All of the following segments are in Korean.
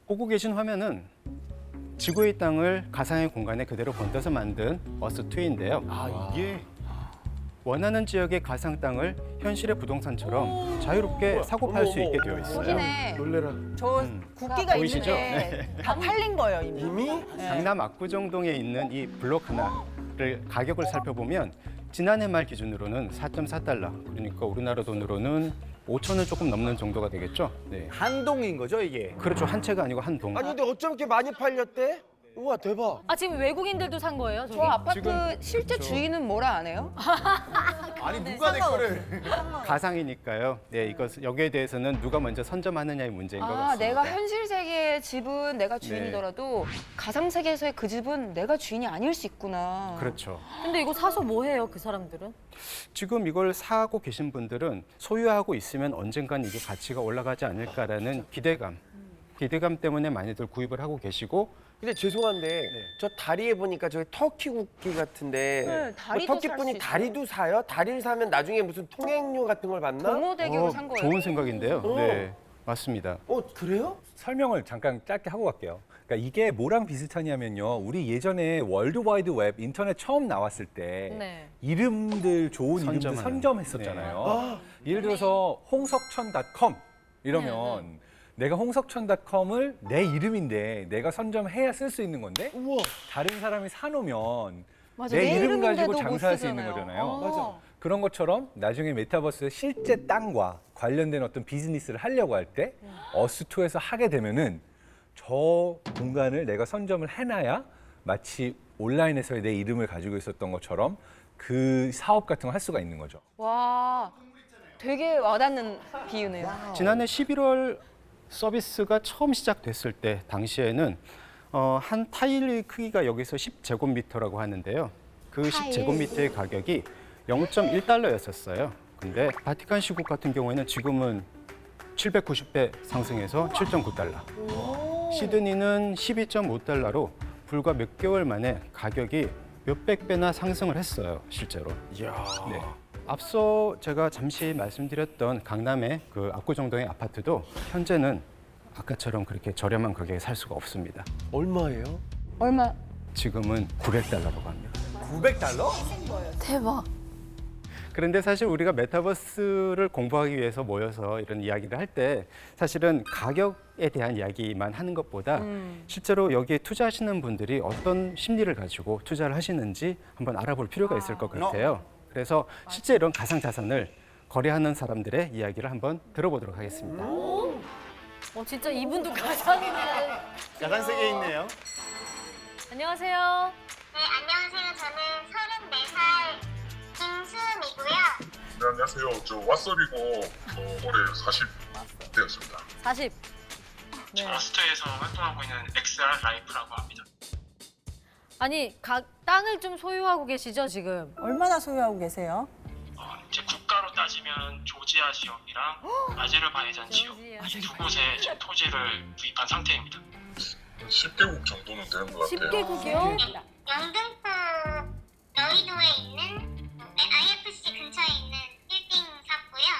보고 계신 화면은 지구의 땅을 가상의 공간에 그대로 번져서 만든 어스2인데요. 아, 이게 원하는 지역의 가상 땅을 현실의 부동산처럼 자유롭게 사고 팔 수 있게 되어 있어요. 여기네. 놀래라. 저 국기가 보이시죠? 있는데 다 팔린 거예요 이미. 이미? 강남 압구정동에 있는 이 블록 하나를 가격을 살펴보면 지난해 말 기준으로는 4.4달러, 그러니까 우리나라 돈으로는 5,000원 조금 넘는 정도가 되겠죠? 네. 한동인 거죠, 이게? 그렇죠. 한 채가 아니고 한 동. 아니, 근데 어쩜 이렇게 많이 팔렸대? 우와, 대박. 아 지금 외국인들도 산 거예요? 저기? 저 아파트 지금 실제 주인은 뭐라 안 해요? 아니, 누가 내 거를. 가상이니까요. 네, 이것 여기에 대해서는 누가 먼저 선점하느냐의 문제인 것 같습니다. 내가 현실 세계의 집은 내가 주인이더라도 가상 세계에서의 그 집은 내가 주인이 아닐 수 있구나. 그렇죠. 근데 이거 사서 뭐 해요, 그 사람들은? 지금 이걸 사고 계신 분들은 소유하고 있으면 언젠간 이게 가치가 올라가지 않을까라는 기대감 때문에 많이들 구입을 하고 계시고. 근데 죄송한데 저 다리에 보니까 저기 터키 국기 같은데 네, 다리도 터키 살 분이 수 있어요. 다리도 사요? 다리를 사면 나중에 무슨 통행료 같은 걸 받나? 동호대교로 산 거예요. 좋은 생각인데요. 네, 맞습니다. 그래요? 설명을 잠깐 짧게 하고 갈게요. 그러니까 이게 뭐랑 비슷하냐면요. 우리 예전에 월드와이드 웹 인터넷 처음 나왔을 때 네. 이름들 좋은 이름들 선점하는. 선점했었잖아요. 예를 들어서 홍석천.com 이러면 내가 홍석천.com을 내 이름인데 내가 선점해야 쓸 수 있는 건데 다른 사람이 사놓으면 맞아, 내 이름 이름인데도 가지고 못 장사할 수 있는 쓰잖아요. 거잖아요. 맞아. 그런 것처럼 나중에 메타버스의 실제 땅과 관련된 어떤 비즈니스를 하려고 할 때 어스2에서 하게 되면은 저 공간을 내가 선점을 해놔야 마치 온라인에서의 내 이름을 가지고 있었던 것처럼 그 사업 같은 걸 할 수가 있는 거죠. 와, 되게 와닿는 비유네요. 지난해 11월 서비스가 처음 시작됐을 때 당시에는 한 타일의 크기가 여기서 10제곱미터라고 하는데요. 그 10제곱미터의 가격이 0.1달러였었어요. 근데 바티칸 시국 같은 경우에는 지금은 790배 상승해서 7.9달러. 시드니는 12.5달러로 불과 몇 개월 만에 가격이 몇백 배나 상승을 했어요, 실제로. 이야. 네. 앞서 제가 잠시 말씀드렸던 강남의 그 압구정동의 아파트도 현재는 아까처럼 그렇게 저렴한 가격에 살 수가 없습니다. 얼마예요? 얼마? 지금은 900달러라고 합니다. 900달러? 대박. 그런데 사실 우리가 메타버스를 공부하기 위해서 모여서 이런 이야기를 할 때 사실은 가격에 대한 이야기만 하는 것보다 실제로 여기에 투자하시는 분들이 어떤 심리를 가지고 투자를 하시는지 한번 알아볼 필요가 있을 것 같아요. 그래서 실제 이런 가상자산을 거래하는 사람들의 이야기를 한번 들어보도록 하겠습니다. 진짜 이분도 가상이네. 야단 세계에 있네요. 안녕하세요. 네, 안녕하세요. 저는 34살 김수음이고요. 네, 안녕하세요. 저 왓썹이고 올해 40 되었습니다. 40. 네. 어스트에서 활동하고 있는 XR 라이프라고 합니다. 아니, 땅을 좀 소유하고 계시죠, 지금? 얼마나 소유하고 계세요? 이제 국가로 따지면 조지아 지역이랑 아제르바이잔 지역 이 두 곳에 지금 토지를 구입한 상태입니다. 10개국 정도는 되는 것 같아요. 10개국이요? 영등포 여의도에 있는 IFC 근처에 있는 빌딩 샀고요.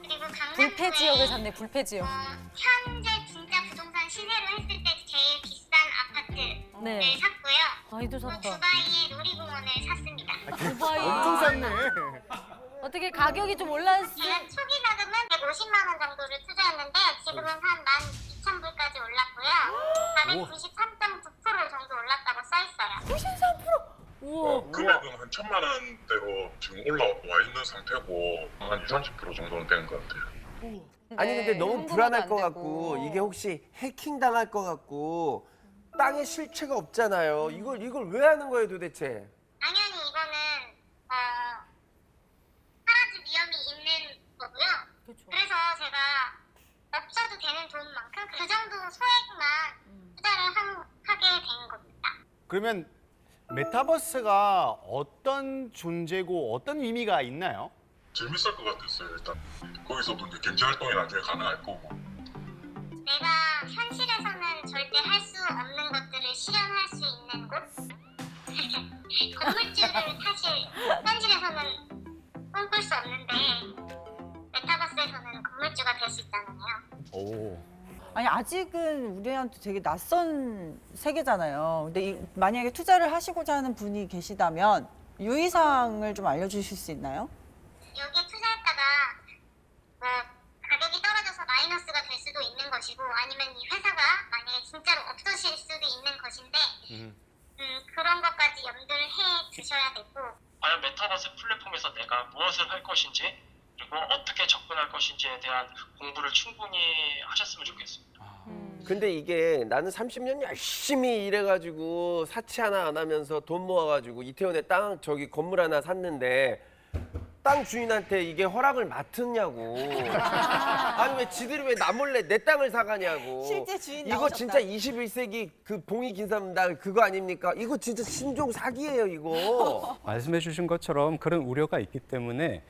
그리고 강남구에 불패 지역을 샀네, 불패 지역. 현재 진짜 부동산 시세로 했을 때 제일 비싼 아파트를 네. 샀고요. 아이도 또 샀다. 두바이의 놀이공원을 샀습니다. 두바이. 엄청 쌌네. 어떻게 가격이 좀 올랐어요? 제가 초기 자금은 150만 원 정도를 투자했는데 지금은 한 12,000불까지 올랐고요. 493.9% 정도 올랐다고 써있어요. 우와. 금액은 한 1,000만 원대로 지금 올라와 있는 상태고 한 20, 30% 정도는 되는 것 같아요. 아니 근데 너무 현금화도 불안할 안 것 되고. 같고 이게 혹시 해킹 당할 것 같고 땅에 실체가 없잖아요. 이걸 왜 하는 거예요 도대체? 당연히 이거는 사라질 위험이 있는 거고요. 그래서 제가 없어도 되는 돈만큼 그 정도 소액만 투자를 하게 된 겁니다. 그러면 메타버스가 어떤 존재고 어떤 의미가 있나요? 재밌을 것 같았어요, 일단. 거기서도 이제 경제 활동이 나중에 가능할 거고. 내가 현실에서는 절대 할 수 없는 것들을 실현할 수 있는 곳? 건물주를 사실 현실에서는 꿈꿀 수 없는데 메타버스에서는 건물주가 될 수 있잖아요. 오. 아니 아직은 우리한테 되게 낯선 세계잖아요. 근데 만약에 투자를 하시고자 하는 분이 계시다면 유의사항을 좀 알려주실 수 있나요? 여기에 투자했다가 뭐 가격이 떨어져서 마이너스가 될 수도 있는 것이고 아니면 이 회사가 만약에 진짜로 없어질 수도 있는 것인데 그런 것까지 염두를 해 두셔야 되고 과연 메타버스 플랫폼에서 내가 무엇을 할 것인지 그리고 어떻게 접근할 것인지에 대한 공부를 충분히 하셨으면 좋겠습니다. 근데 이게 나는 30년 열심히 일해가지고 사치 하나 안 하면서 돈 모아가지고 이태원에 땅 저기 건물 하나 샀는데 땅 주인한테 이게 허락을 맡았냐고. 아니 왜 지들이 왜 나 몰래 내 땅을 사가냐고. 실제 주인 이거 나오셨다. 진짜 21세기 그 봉이 긴 사람 나 그거 아닙니까? 이거 진짜 신종 사기예요 이거. 말씀해 주신 것처럼 그런 우려가 있기 때문에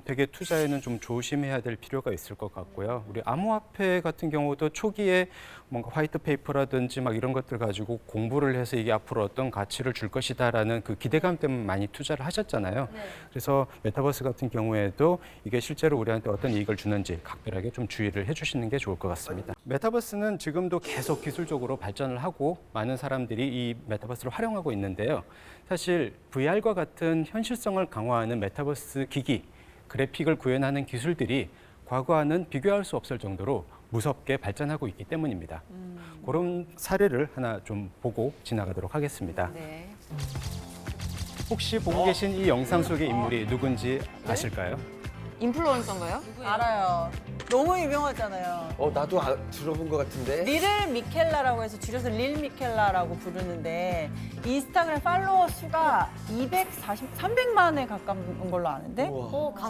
되게 투자에는 좀 조심해야 될 필요가 있을 것 같고요. 우리 암호화폐 같은 경우도 초기에 뭔가 화이트 페이퍼라든지 막 이런 것들 가지고 공부를 해서 이게 앞으로 어떤 가치를 줄 것이다라는 그 기대감 때문에 많이 투자를 하셨잖아요. 그래서 메타버스 같은 경우에도 이게 실제로 우리한테 어떤 이익을 주는지 각별하게 좀 주의를 해주시는 게 좋을 것 같습니다. 메타버스는 지금도 계속 기술적으로 발전을 하고 많은 사람들이 이 메타버스를 활용하고 있는데요. 사실 VR과 같은 현실성을 강화하는 메타버스 기기, 그래픽을 구현하는 기술들이 과거와는 비교할 수 없을 정도로 무섭게 발전하고 있기 때문입니다. 그런 사례를 하나 좀 보고 지나가도록 하겠습니다. 네. 혹시 보고 계신 이 영상 속의 인물이 누군지 아실까요? 인플루언서인가요? 알아요. 너무 유명하잖아요. 나도 들어본 것 같은데. 리를 미켈라라고 해서 줄여서 릴 미켈라라고 부르는데 인스타그램 팔로워 수가 300만에 가까운 걸로 아는데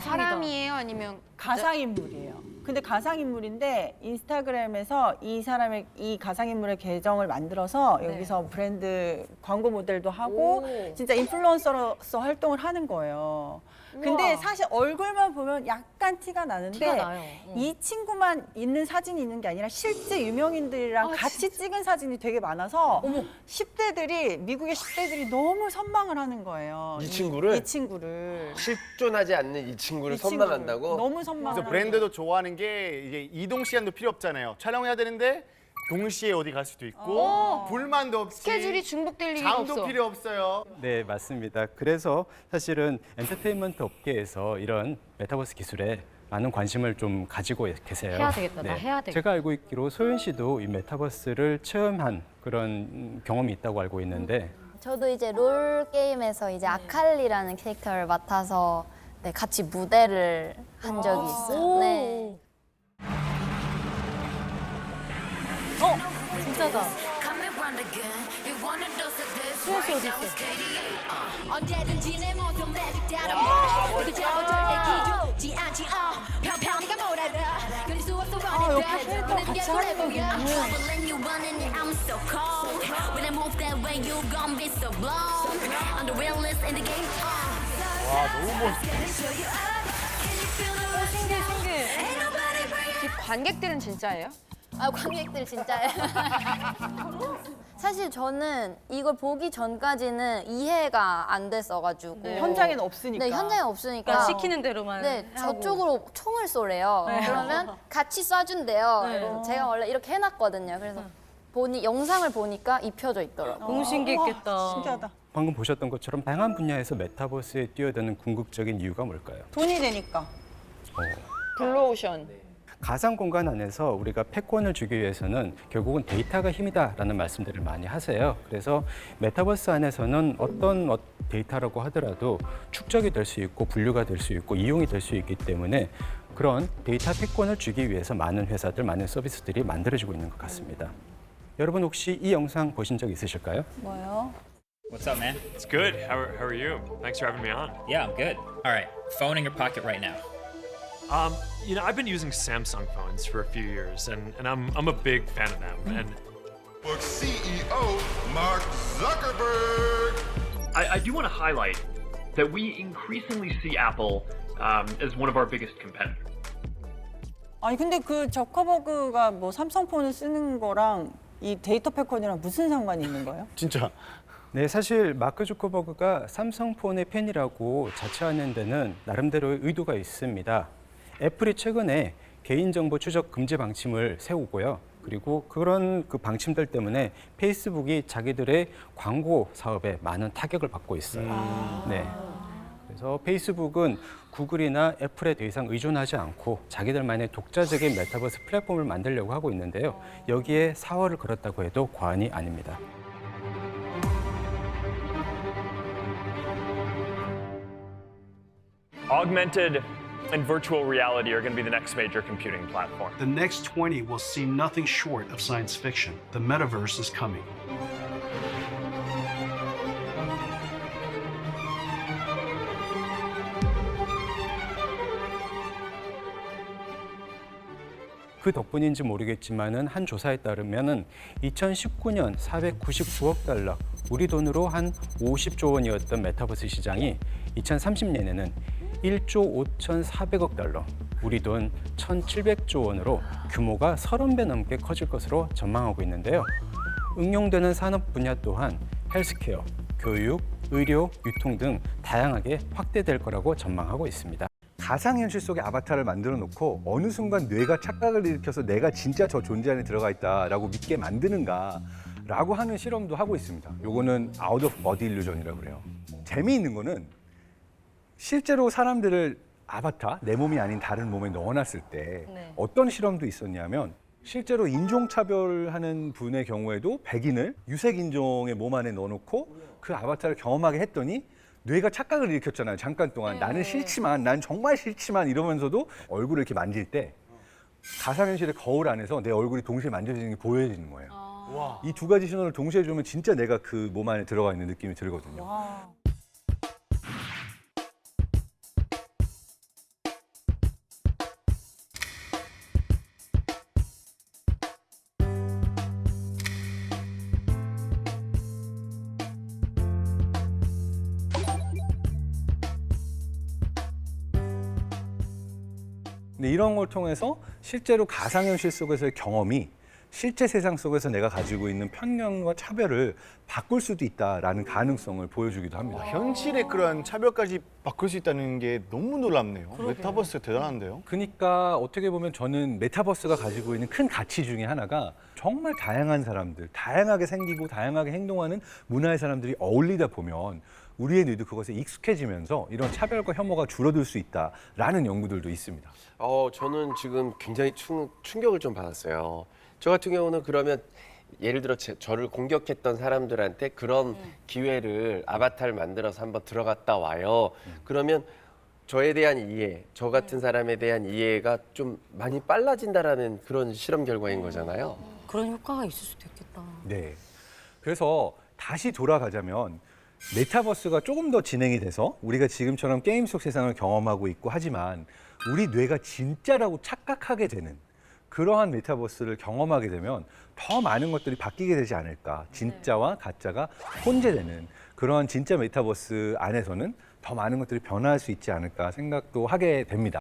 사람이에요? 아니면 가상인물이에요. 근데 가상인물인데 인스타그램에서 이 가상인물의 계정을 만들어서 여기서 브랜드 광고 모델도 하고 진짜 인플루언서로서 활동을 하는 거예요. 근데 우와. 사실 얼굴만 보면 약간 티가 나는데 티가 나요. 이 친구만 있는 사진이 있는 게 아니라 실제 유명인들이랑 같이 찍은 사진이 되게 많아서 10대들이 미국의 10대들이 너무 선망을 하는 거예요. 이 친구를? 이 친구를 실존하지 않는 이 친구를 이 친구를. 선망한다고? 너무 선망을 그래서 브랜드도 좋아하는 게 이게 이동 시간도 필요 없잖아요. 촬영해야 되는데 동시에 어디 갈 수도 있고 불만도 없이 스케줄이 중복될 일이 없어. 잠도 필요 없어요. 네, 맞습니다. 그래서 사실은 엔터테인먼트 업계에서 이런 메타버스 기술에 많은 관심을 좀 가지고 계세요. 해야 되겠다. 나 해야 되겠다. 제가 알고 있기로 소연 씨도 이 메타버스를 체험한 그런 경험이 있다고 알고 있는데 저도 이제 롤 게임에서 이제 아칼리라는 캐릭터를 맡아서 같이 무대를 한 적이 있어요. 네. 진짜다. 수현 씨 어디 있어? 언제든지 내 모습 매직 따라 그 절대 기죽지 않지 편편히가 뭐라도 그릴 수 없어 옆에 캐릭터 같이 하는 거군요. 와 너무 멋있어. 이 관객들은 진짜예요? 관객들 진짜예요. 사실 저는 이걸 보기 전까지는 이해가 안 됐어가지고 현장에는 없으니까. 네, 현장에 없으니까 그러니까 시키는 대로만 네, 하고. 저쪽으로 총을 쏘래요. 그러면 같이 쏴준대요. 그래서 제가 원래 이렇게 해놨거든요. 그래서 영상을 보니까 입혀져 있더라고요. 너무 신기했겠다. 신기하다. 방금 보셨던 것처럼 다양한 분야에서 메타버스에 뛰어드는 궁극적인 이유가 뭘까요? 돈이 되니까. 블루오션. 가상 공간 안에서 우리가 패권을 주기 위해서는 결국은 데이터가 힘이다라는 말씀들을 많이 하세요. 그래서 메타버스 안에서는 어떤 데이터라고 하더라도 축적이 될 수 있고 분류가 될 수 있고 이용이 될 수 있기 때문에 그런 데이터 패권을 주기 위해서 많은 회사들, 많은 서비스들이 만들어지고 있는 것 같습니다. 여러분 혹시 이 영상 보신 적 있으실까요? 뭐요? What's up, man? It's good. How are you? Thanks for having me on. Yeah, I'm good. All right, phone in your pocket right now. I've been using Samsung phones for a few years, and I'm a big fan of them. And CEO Mark Zuckerberg. I do want to highlight that we increasingly see Apple as one of our biggest competitors. 아니 근데 그 저커버그가 뭐 삼성폰을 쓰는 거랑 이 데이터 패권이랑 무슨 상관이 있는 거예요? 진짜. 네, 사실 마크 주커버그가 삼성폰의 팬이라고 자처하는 데는 나름대로의 의도가 있습니다. 애플이 최근에 개인정보 추적 금지 방침을 세우고요. 그리고 그런 그 방침들 때문에 페이스북이 자기들의 광고 사업에 많은 타격을 받고 있어요. 네. 그래서 페이스북은 구글이나 애플에 더 이상 의존하지 않고 자기들만의 독자적인 메타버스 플랫폼을 만들려고 하고 있는데요. 여기에 사활을 걸었다고 해도 과언이 아닙니다. Augmented and virtual reality are going to be the next major computing platform. The next 20 will seem nothing short of science fiction. The metaverse is coming. 그 덕분인지 모르겠지만은 한 조사에 따르면은 2019년 499억 달러, 우리 돈으로 한 50조 원이었던 메타버스 시장이 2030년에는 1조 5,400억 달러, 우리 돈 1,700조 원으로 규모가 30배 넘게 커질 것으로 전망하고 있는데요. 응용되는 산업 분야 또한 헬스케어, 교육, 의료, 유통 등 다양하게 확대될 거라고 전망하고 있습니다. 가상현실 속에 아바타를 만들어 놓고 어느 순간 뇌가 착각을 일으켜서 내가 진짜 저 존재 안에 들어가 있다라고 믿게 만드는가라고 하는 실험도 하고 있습니다. 요거는 아웃 오브 버디 일루전이라고 그래요. 재미있는 거는 실제로 사람들을 아바타, 내 몸이 아닌 다른 몸에 넣어놨을 때 네. 어떤 실험도 있었냐면 실제로 인종차별하는 분의 경우에도 백인을 유색 인종의 몸 안에 넣어놓고 그 아바타를 경험하게 했더니 뇌가 착각을 일으켰잖아요. 잠깐 동안 나는 싫지만, 난 정말 싫지만 이러면서도 얼굴을 이렇게 만질 때 가상현실의 거울 안에서 내 얼굴이 동시에 만져지는 게 보여지는 거예요. 이 두 가지 신호를 동시에 주면 진짜 내가 그 몸 안에 들어가 있는 느낌이 들거든요. 근데 이런 걸 통해서 실제로 가상현실 속에서의 경험이 실제 세상 속에서 내가 가지고 있는 편견과 차별을 바꿀 수도 있다라는 가능성을 보여주기도 합니다. 현실의 그런 차별까지 바꿀 수 있다는 게 너무 놀랍네요. 메타버스 대단한데요. 그러니까 어떻게 보면 저는 메타버스가 가지고 있는 큰 가치 중에 하나가 정말 다양한 사람들, 다양하게 생기고 다양하게 행동하는 문화의 사람들이 어울리다 보면 우리의 뇌도 그것에 익숙해지면서 이런 차별과 혐오가 줄어들 수 있다라는 연구들도 있습니다. 저는 지금 굉장히 충격을 좀 받았어요. 저 같은 경우는 그러면 예를 들어 저를 공격했던 사람들한테 그런 기회를 아바타를 만들어서 한번 들어갔다 와요. 그러면 저에 대한 이해, 저 같은 사람에 대한 이해가 좀 많이 빨라진다라는 그런 실험 결과인 거잖아요. 그런 효과가 있을 수도 있겠다. 네. 그래서 다시 돌아가자면 메타버스가 조금 더 진행이 돼서 우리가 지금처럼 게임 속 세상을 경험하고 있고 하지만 우리 뇌가 진짜라고 착각하게 되는 그러한 메타버스를 경험하게 되면 더 많은 것들이 바뀌게 되지 않을까. 진짜와 가짜가 혼재되는 그러한 진짜 메타버스 안에서는 더 많은 것들이 변화할 수 있지 않을까 생각도 하게 됩니다.